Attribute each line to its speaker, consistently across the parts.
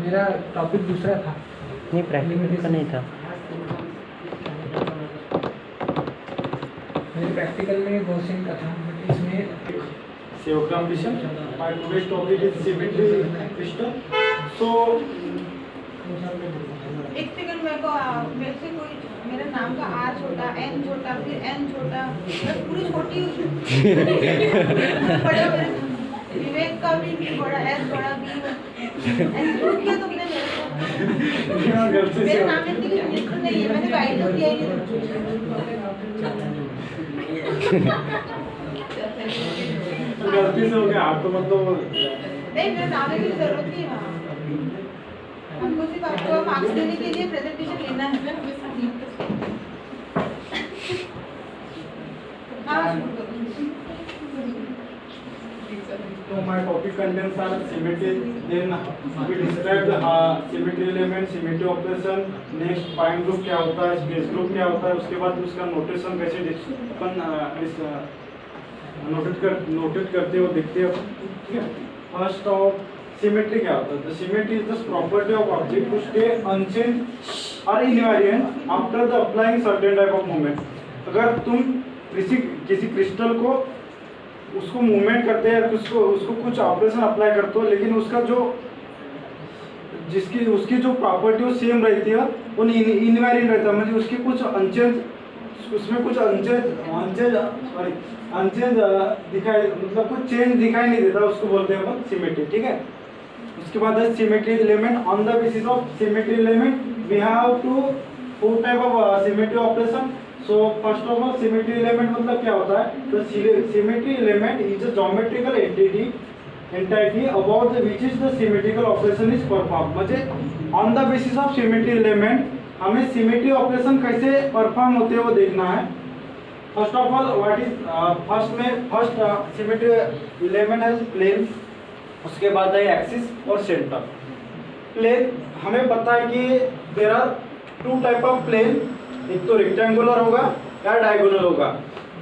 Speaker 1: मेरा टॉपिक दूसरा था।
Speaker 2: नहीं, प्रैक्टिकल का नहीं था।
Speaker 1: मेरे प्रैक्टिकल में गॉसियन का था, बट इसमें
Speaker 3: Seogram vision. My today's topic is symmetry crystal. So
Speaker 4: एक सेकंड मेरे से कोई मेरे नाम का आर छोटा, एन छोटा, फिर एन छोटा, मैं पूरी छोटी हूँ। बड़ा मेरे विवेक का भी बड़ा, एस बड़ा, बी ऐसे क्यों किया तुमने मेरे को? मेरे नाम में इतनी लिस्ट नहीं है, मैंने गाइड तो किया ही नहीं।
Speaker 3: गलती से हो गया, आप तो मतलब
Speaker 4: नहीं, मेरे नाम की जरूरत नहीं है। हमको सिर्फ आपको मार्क्स देने के लिए प्रेजेंटेशन लेना है। हाँ,
Speaker 3: so my topic contents are symmetry. Then we describe the symmetry element, symmetry operation. Next point group क्या होता है, space group क्या होता है, उसके बाद उसका notation कैसे अपन नोटेट करते हो देखते हो, ठीक है। फर्स्ट ऑफ सिमेट्री क्या होता है? The symmetry is the property of object to stay unchange और invariant after the applying certain type of movement. अगर तुम किसी क्रिस्टल को उसको मूवमेंट करते हैं, उसको कुछ ऑपरेशन अप्लाई करते हो, लेकिन उसका जो उसकी जो प्रॉपर्टी वो सेम रहती है, वो इनवेरिएंट रहता है, मतलब उसकी कुछ अनचेंज, उसमें कुछ अनचेंज दिखाई, मतलब कुछ चेंज दिखाई नहीं देता, उसको बोलते हैं अपन सिमेट्री, ठीक है। उसके बाद है symmetry element. On the basis of symmetry element we have four type of symmetry operation. So first of all symmetry element मतलब क्या होता है? तो symmetry element is a geometrical entity about which is the symmetrical operation is perform. मतलब on the basis of symmetry element हमें symmetry operation कैसे perform होते हैं वो देखना है। First of all what is first symmetry element है plane, उसके बाद है एक्सिस और सेंटर। प्लेन हमें पता है कि there are two type of plane, एक तो रेक्टेंगुलर होगा या डायगोनल होगा,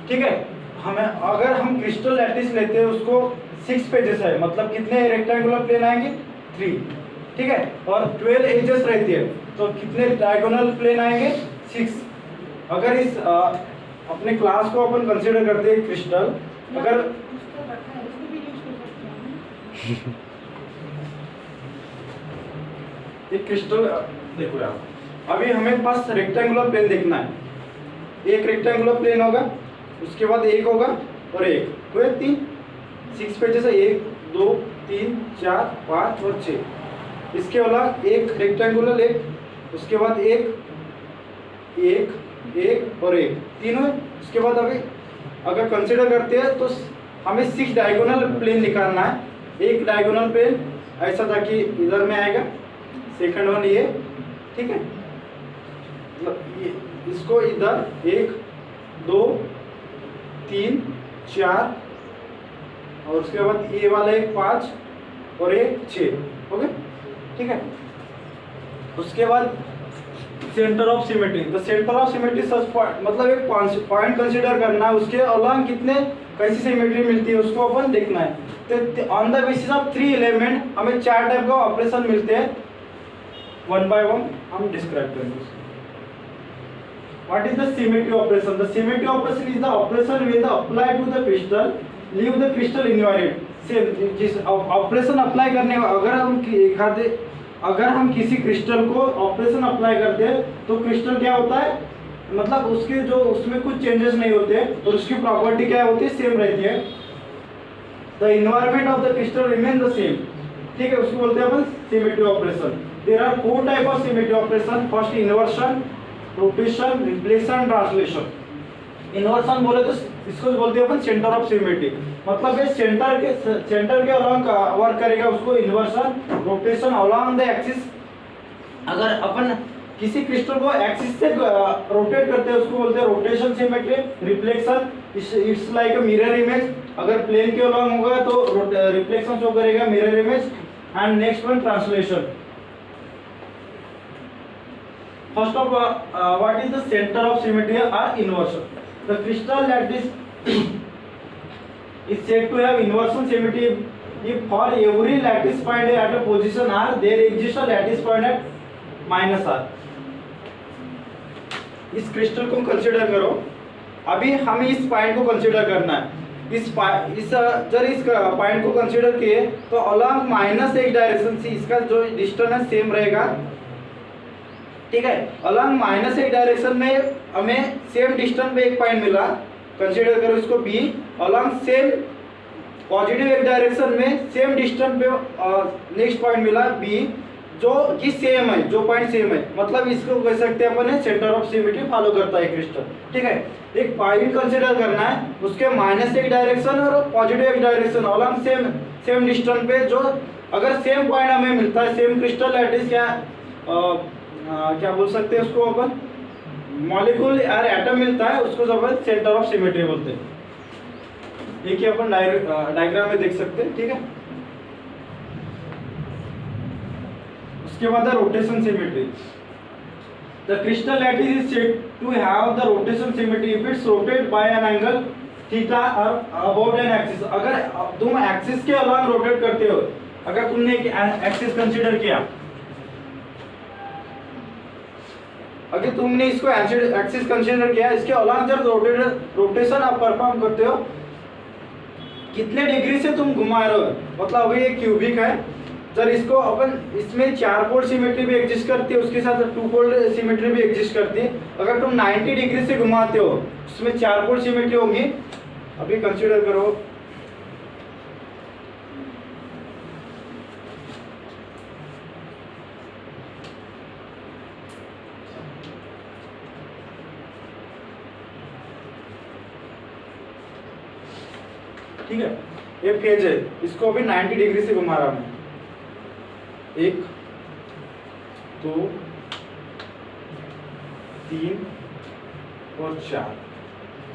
Speaker 3: ठीक है। हमें अगर हम क्रिस्टल लैटिस लेते हैं, उसको 6 पेजेस है, मतलब कितने रेक्टेंगुलर प्लेन आएंगे? 3, ठीक है। और 12 एजेस रहती है, तो कितने डायगोनल प्लेन आएंगे? 6। अगर इस अपने क्लास को अपन कंसीडर करते हैं क्रिस्टल, अगर एक क्रिस्टल देखो यार, अभी हमें पास रेक्टेंगुलर प्लेन देखना है। एक रेक्टेंगुलर प्लेन होगा, उसके बाद एक होगा और एक, हुए 3, 6 पेजेस है, 1 2 3 4 5 और 6। इसके अलावा एक रेक्टेंगुलर, एक, उसके बाद एक और एक, 3 हुए। उसके बाद अभी अगर कंसीडर करते हैं तो हमें 6 डायगोनल प्लेन निकालना है। एक डायगोनल प्लेन ऐसा था कि इधर में आएगा, सेकंड वन ये, ठीक है, ये इसको इधर 1 2 3 4 और उसके बाद ये वाला एक 5 और एक 6, ओके, ठीक है। उसके बाद centre of symmetry. The centre of symmetry such point, मतलब एक पॉइंट कंसीडर करना है, उसके अलावा कितने कैसी सिमेट्री मिलती है उसको अपन देखना है। तो on the basis of 3 element हमें 4 टाइप का ऑपरेशन मिलते हैं, 1 बाय 1 हम डिस्क्राइब करेंगे। What is the symmetry operation? The symmetry operation is the operation when the apply to the crystal leave the crystal invariant. जिस ऑपरेशन अप्लाई करने, अगर हम किसी क्रिस्टल को ऑपरेशन अप्लाई करते हैं तो क्रिस्टल क्या होता है, मतलब उसके जो उसमें कुछ चेंजेस नहीं होते और उसकी प्रॉपर्टी क्या होती है? सेम रहती है। The environment of the crystal remain the same, ठीक है, उसको बोलते हैं अपन symmetry operation. There are 4 type of symmetry operation. First inversion, rotation, reflection, translation. Inversion बोले तो इसको बोलते हैं अपन सेंटर ऑफ सिमेट्री, मतलब ये सेंटर के अलॉन्ग वर्क करेगा, उसको inversion. Rotation along the axis, अगर अपन किसी क्रिस्टल को एक्सिस से रोटेट करते हैं उसको बोलते हैं rotation symmetry. Reflection it's like a mirror image, अगर प्लेन के अलॉन्ग होगा तो रिफ्लेक्शन शो करेगा, mirror image. And next one translation. First of what is the centre of symmetry और inversion? The crystal lattice is said to have inversion symmetry if for every lattice point at a position r there exists a lattice point at -r। इस crystal को consider करो, अभी हमें इस point को consider करना है। जब इस पॉइंट को कंसीडर किए तो अलोंग -1 डायरेक्शन से इसका जो डिस्टेंस है सेम रहेगा, ठीक है। अलोंग -1 डायरेक्शन में हमें सेम डिस्टेंस पे एक पॉइंट मिला, कंसीडर करो इसको बी। अलोंग सेम पॉजिटिव एक डायरेक्शन में सेम डिस्टेंस पे नेक्स्ट पॉइंट मिला बी, जो कि सेम है, जो पॉइंट सेम है, मतलब इसको कह सकते हैं अपन सेंटर ऑफ सिमेट्री फॉलो करता है क्रिस्टल, ठीक है। एक पॉइंट कंसीडर करना है, उसके -1 डायरेक्शन और पॉजिटिव एक डायरेक्शन अलोंग सेम डिस्टेंस पे, जो अगर सेम पॉइंट हमें मिलता है, सेम क्रिस्टल लैटिस क्या बोल सकते हैं उसको अपन, मॉलिक्यूल और एटम मिलता है, उसको अपन सेंटर ऑफ सिमेट्री बोलते हैं। एक ही अपन डायग्राम में देख सकते हैं, ठीक है। उसके बाद rotation symmetry. The crystal lattice is said to have the rotation symmetry if it's rotate by an angle theta और अबाउट एन एक्सिस। अगर तुम एक्सिस के अलोंग रोटेट करते हो, अगर तुमने एक एक्सिस कंसीडर किया, अगर तुमने इसको एक्सिस कंसीडर किया, इसके अलोंग जब रोटेशन आप परफॉर्म करते हो, कितने डिग्री से तुम घुमा रहे हो, मतलब अभी ये क्यूबिक है, सर इसको अपन इसमें 4 पोल सिमेट्री भी एग्जिस्ट करती है, उसके साथ 2 पोल सिमेट्री भी एग्जिस्ट करती है। अगर तुम 90 डिग्री से घुमाते हो, उसमें 4 पोल सिमेट्री होंगी। अभी कंसीडर करो, ठीक है, ये फेज है, इसको अभी 90 डिग्री से घुमा रहा हूं, 1 2 3 और 4,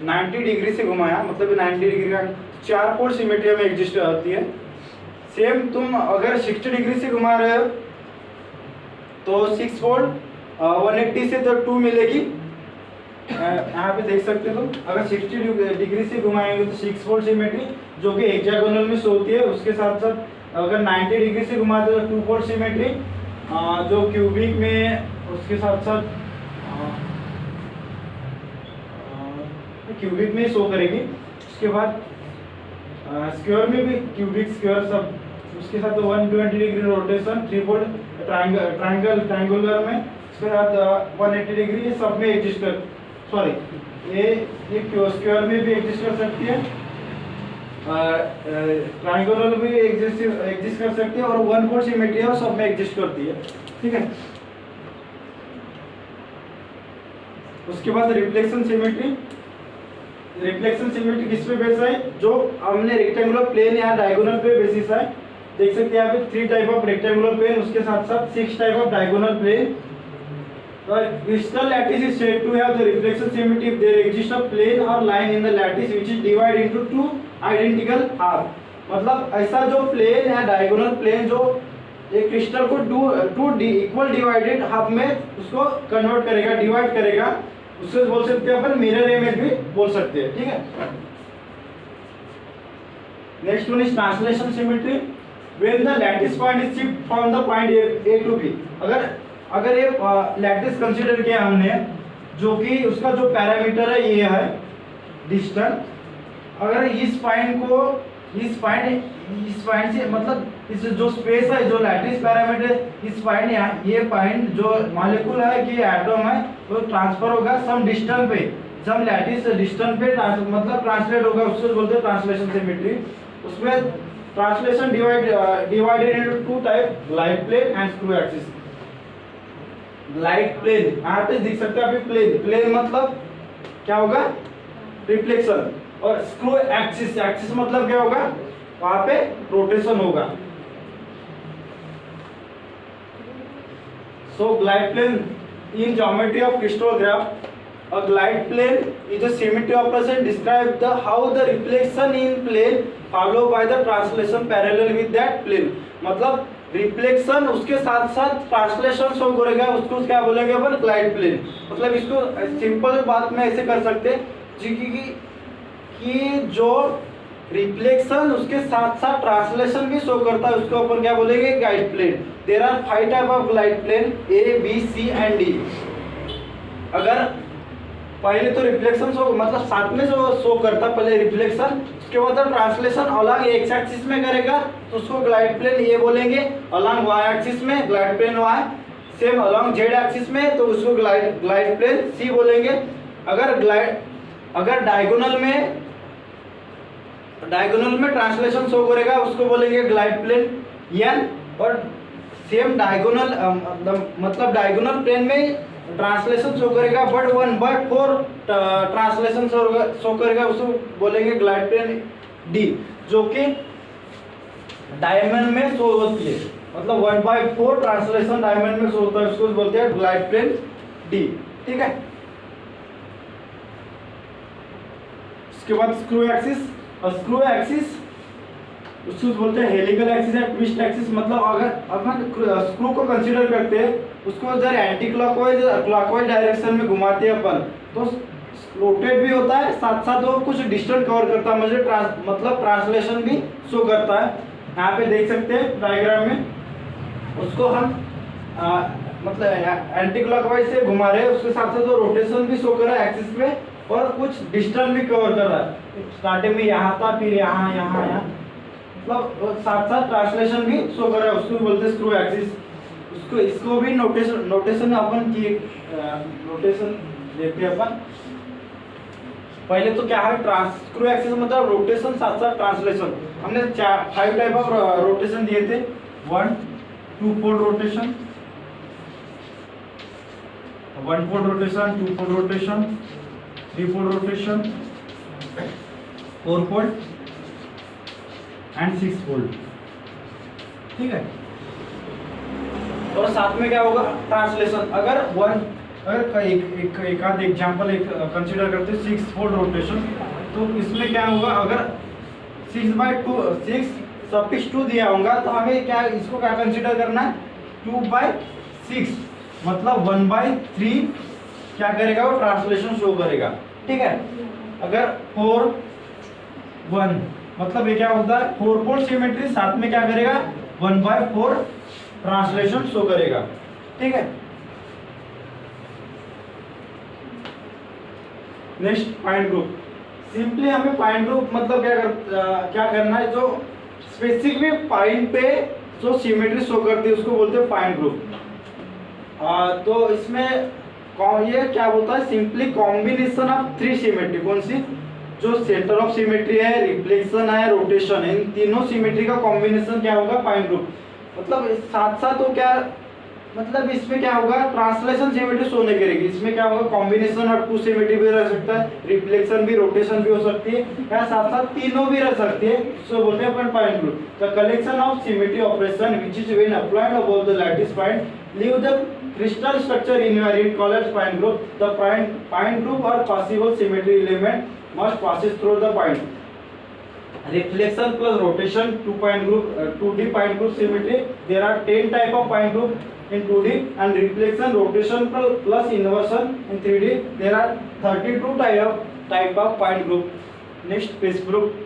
Speaker 3: 90 डिग्री से घुमाया, मतलब 90 डिग्री का 4 पोल सिमेट्री में एग्जिस्ट होती है। सेम तुम अगर 60 डिग्री से घुमा रहे हो तो 6 पोल 180 से तो 2 मिलेगी। यहाँ पे देख सकते हो तुम, अगर 60 डिग्री से घुमाएंगे तो 6 पोल सिमेट्री जो कि हेक्सागोनल में होती है। उसके साथ साथ अगर 90 डिग्री से घुमाते हो तो 2 पोल सिमेट्री जो क्यूबिक में, उसके साथ साथ क्यूबिक में शो करेगी। उसके बाद स्क्वायर में भी क्यूबिक स्क्वायर सब, उसके साथ 120 डिग्री रोटेशन, 3 पोल ट्रायंगुलर में, उसके साथ 180 डिग्री, ये सब में एग्जिस्ट कर, सॉरी ये स्क्वायर में भी एग्जिस्ट कर सकती है, ट्रायंगुलर भी एग्जिस्ट कर सकती है, और 1 पोल सिमेट्री है, सब में एग्जिस्ट करती है, ठीक है। उसके बाद रिफ्लेक्शन सिमेट्री। रिफ्लेक्शन सिमेट्री किस पे बेस है, जो हमने रेक्टेंगुलर प्लेन या डायगोनल पे बेसिस है। देख सकते हैं यहाँ पे 3 टाइप ऑफ रेक्टेंगुलर प्लेन, उसके साथ साथ 6 type of diagonal plane. The crystal lattice is said to have the reflection symmetry if there exists a plane or line in the lattice which is divided into 2 identical half। मतलब ऐसा जो plane या diagonal plane जो एक crystal को 2 equal divided half में उसको convert करेगा, डिवाइड करेगा, उससे बोल सकते हैं अपन मिरर इमेज भी बोल सकते हैं, ठीक है। Next one is translation symmetry. When the lattice point is shift from the point A to B। अगर ये लैटिस कंसीडर किया हमने, जो कि उसका जो पैरामीटर है ये है डिस्टेंस। अगर इस पॉइंट से, मतलब इस जो स्पेस है, जो लैटिस पैरामीटर, इस पॉइंट ये पॉइंट जो मॉलिक्यूल है कि एटम है, वो ट्रांसफर होगा सम डिस्टेंस पे, सम लैटिस डिस्टेंस पे मतलब ट्रांसलेट होगा, उसको बोलते हैं ट्रांसलेशन सिमेट्री। उसमें translation divided into 2 type, light plane and screw axis. Light plane यहाँ पे दिख सकते हैं अभी, प्लेन मतलब क्या होगा, रिफ्लेक्शन, और स्क्रू एक्सिस मतलब क्या होगा, वहां पे रोटेशन होगा। So glide plane in geometry of crystallography, a glide plane is a symmetry operation describe how the reflection in plane followed by the translation parallel with that plane। मतलब reflection उसके साथ साथ ट्रांसलेशन शो करेगा, उसको क्या बोलेंगे अपन, glide plane. मतलब इसको सिंपल बात में ऐसे कर सकते हैं कि जो रिफ्लेक्शन उसके साथ साथ ट्रांसलेशन भी शो करता है, उसको अपन क्या बोलेंगे, guide plane. There are 5 type of guide plane, A B C and D. अगर पहले तो रिफ्लेक्शन शो मतलब साथ में जो शो करता है पहले रिफ्लेक्शन, उसके बाद ट्रांसलेशन अलग एक्स एक्सिस में करेगा तो उसको ग्लाइड प्लेन ए बोलेंगे, अलॉन्ग वाई एक्सिस में glide plane Y, same along Z axis में तो उसको ग्लाइड प्लेन सी बोलेंगे। अगर डायगोनल में ट्रांसलेशन शो करेगा उसको बोलेंगे ग्लाइड प्लेन एन, और सेम डायगोनल मतलब डायगोनल प्लेन में ट्रांसलेशन शो करेगा बट 1/4 ट्रांसलेशन शो करेगा उसको बोलेंगे ग्लाइड प्लेन डी, जो कि डायमंड में शो होती है, मतलब 1/4 ट्रांसलेशन डायमंड में शो होता है, उसको बोलते हैं ग्लाइड प्लेन डी। ठीक है, इसके बाद स्क्रू एक्सिस, और स्क्रू एक्सिस उसको बोलते हैं हेलिकल एक्सिस या ट्विस्ट एक्सिस। मतलब अगर अपन स्क्रू को कंसीडर करते हैं, उसको अगर एंटी क्लॉकवाइज डायरेक्शन में घुमाते हैं अपन तो रोटेट भी होता है, साथ साथ वो कुछ डिस्टेंस कवर करता है, मतलब ट्रांसलेशन भी शो करता है। यहाँ पे देख सकते हैं डायग्राम में, उसको हम मतलब एंटी क्लॉकवाइज से घुमा रहे हैं, उसके साथ साथ वो रोटेशन भी शो कर रहा है एक्सिस पे और कुछ डिस्टेंस भी कवर कर रहा है। स्टार्टिंग में यहाँ था, फिर यहाँ यहाँ यहाँ, मतलब साथ साथ ट्रांसलेशन भी शो कर रहा है, उसको बोलते हैं स्क्रू एक्सिस। इसको भी नोटेशन अपन की नोटेशन देते हैं अपन। पहले तो क्या है, स्क्रू एक्सिस मतलब रोटेशन साथ साथ ट्रांसलेशन। हमने 5 टाइप ऑफ रोटेशन दिए थे, 1 2-fold rotation, 1-fold rotation, 2-fold rotation, 3-fold rotation, 4-fold and 6-fold। ठीक है, और साथ में क्या होगा, ट्रांसलेशन। अगर एक आध एग्जांपल कंसीडर करते हैं 6-fold रोटेशन, तो इसमें क्या होगा, अगर 6/2 सफिक्स 2 दिया होगा तो हमें क्या इसको क्या कंसीडर करना है, 2/6 मतलब 1/3 क्या करेगा, वो ट्रांसलेशन शो करेगा। ठीक है, अगर 4-1 मतलब ये क्या होता है, 4-fold सिमेट्री, साथ में क्या करेगा 1/4 ट्रांसलेशन शो करेगा। ठीक है, नेक्स्ट पॉइंट ग्रुप। सिंपली हमें पॉइंट ग्रुप मतलब क्या करना है, जो स्पेसिफिक पॉइंट पे जो सिमेट्री शो करती है उसको बोलते हैं पॉइंट ग्रुप। तो इसमें ये क्या होता है, सिंपली कॉम्बिनेशन ऑफ 3 सिमेट्री। कौन सी, जो सेंटर ऑफ सिमेट्री है, रिफ्लेक्शन है, रोटेशन है, इन तीनों सिमेट्री का कॉम्बिनेशन क्या होगा, पॉइंट ग्रुप। मतलब साथ साथ तो क्या मतलब इसमें क्या होगा, ट्रांसलेशन सिमेट्री शो नहीं करेगी, इसमें क्या होगा, कॉम्बिनेशन और 2 सिमेट्री भी रह सकता है, रिफ्लेक्शन भी, रोटेशन भी हो सकती है, या साथ साथ तीनों भी रह सकती है, सो बोलते हैं अपन point group. The collection of symmetry operation which is when applied above the lattice point leave the crystal structure invariant called as point group. The point group or possible symmetry element must passes through the point. Reflection plus rotation 2 point group 2D point group symmetry. There are 10 type of point group in 2D, and reflection, rotation plus inversion in 3D. There are 32 type of point group. Next phase group.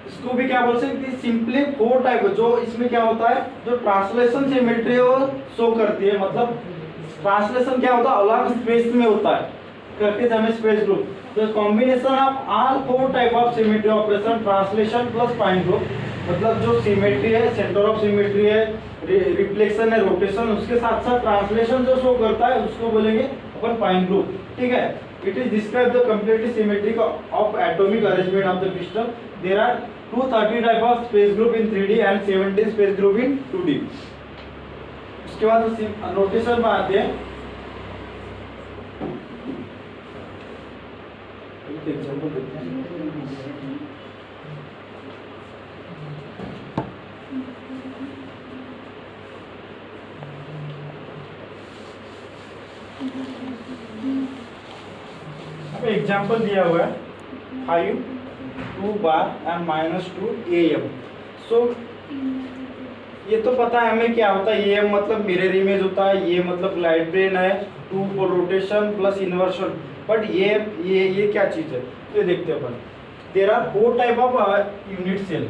Speaker 3: इसको भी क्या बोल सकते हैं, simply 4 type, जो इसमें क्या होता है, जो ट्रांसलेशन सिमेट्री शो करती है, मतलब ट्रांसलेशन क्या होता है, अलग स्पेस में होता है, करते समय स्पेस ग्रुप। तो combination of all 4 type of symmetry operation, translation plus point group, मतलब जो सिमेट्री है, सेंटर ऑफ सिमेट्री है, रिफ्लेक्शन है, रोटेशन, उसके साथ साथ ट्रांसलेशन जो शो करता है उसको बोलेंगे अपन पॉइंट ग्रुप। ठीक है, it is describe the completely symmetric of atomic arrangement of the crystal. There are 230 type of space group in 3D and 70 space group in 2D। उसके बाद नोटेशन में आते हैं, एग्जांपल देखते हैं। अब एग्जांपल दिया हुआ है 5 2 बार एंड -2 AM। सो ये तो पता है हमें क्या होता है, AM मतलब मिरर इमेज होता है, ये मतलब ग्लाइड प्लेन है, 2 for rotation plus inversion. But ये क्या चीज है तो देखते हैं अपन। There are 4 type of unit cell.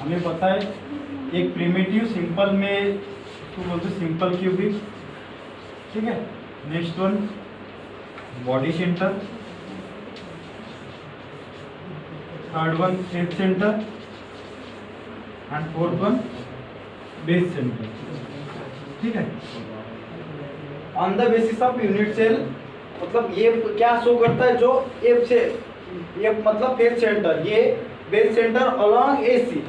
Speaker 3: हमें पता है एक प्रिमिटिव सिंपल में तो बोलते सिंपल क्यूबिक, ठीक है। Next one body centre, third one face centre and fourth one base centre, ठीक है। On the basis of unit cell मतलब ये क्या शो करता है, जो एफ से ये मतलब फेस सेंटर, ये बेस सेंटर अलोंग एसी,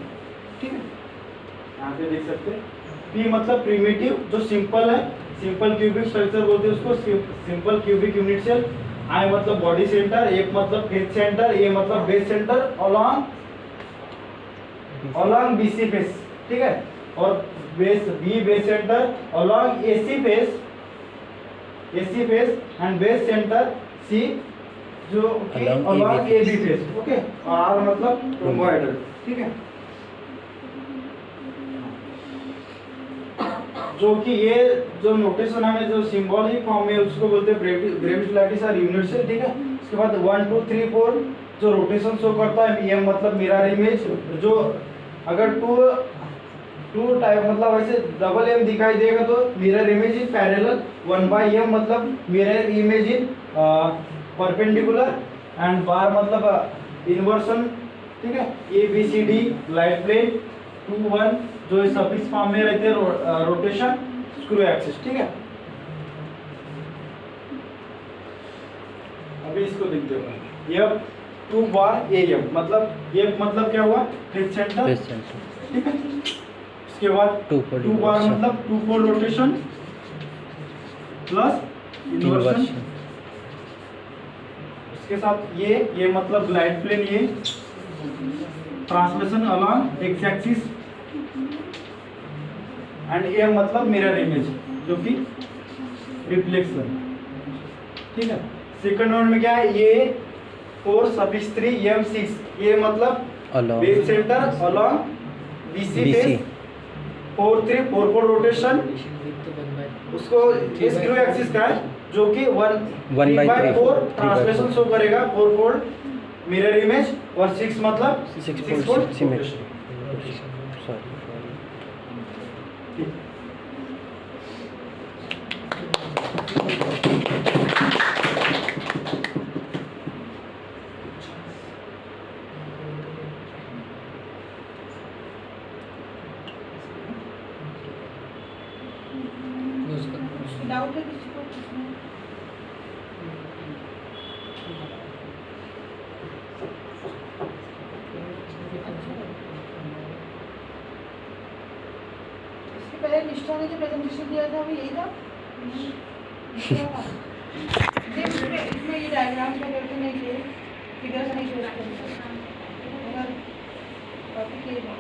Speaker 3: ठीक है। यहाँ पे देख सकते हैं पी मतलब प्रिमिटिव जो सिंपल है, सिंपल क्यूबिक स्ट्रक्चर बोलते हैं उसको, simple cubic unit cell. I मतलब बॉडी सेंटर, एक मतलब फेस सेंटर, ये मतलब base centre along BC face, ठीक है। और base B base centre along AC face and base centre C जो कि along AB face, okay. R मतलब रोम्बोइडल, ठीक है। जो कि ये जो नोटेशन हमें जो सिंबॉलिक फॉर्म में उसको बोलते हैं ब्रेविस लैटिस और यूनिट सेल, ठीक है। उसके बाद 1 2 3 4 जो रोटेशन शो करता है, ये मतलब मिरर इमेज, जो अगर टू टाइप मतलब ऐसे डबल एम दिखाई देगा तो मिरर इमेज इन पैरेलल, 1/m मतलब mirror image in perpendicular and bar मतलब इन्वर्सन, ठीक है। ABCD लाइट प्लेन 2 1 जो सफिक्स फॉर्म में रहते हैं रोटेशन स्क्रू एक्सिस, ठीक है। अभी इसको देखते हैं, ये 2 बार AM मतलब ये मतलब क्या हुआ, फेस सेंटर, ठीक है। उसके बाद 2 बार मतलब 2 फोल्ड रोटेशन प्लस इन्वर्सन। उसके साथ ये मतलब ग्लाइड प्लेन, ये translation along x axis and ये मतलब मिरर इमेज जो कि रिफ्लेक्शन, ठीक है। सेकंड वन में क्या है, ये 4/3 M6 ये मतलब base centre along BC face 4 3 4 4 rotation, उसको स्क्रू एक्सिस का है जो कि 1/4 ट्रांसलेशन शो करेगा, 4 फोल्ड मिरर इमेज और 6 मतलब 6 फोल्ड सिमेट्री।
Speaker 4: डाउट है किसी को इसमें? इसके पहले निष्ठा ने जो प्रेजेंटेशन दिया था वो यही था। इसमें ये डायग्राम का करके नहीं किए, फिगर्स नहीं शो करते, टॉपिक ये था।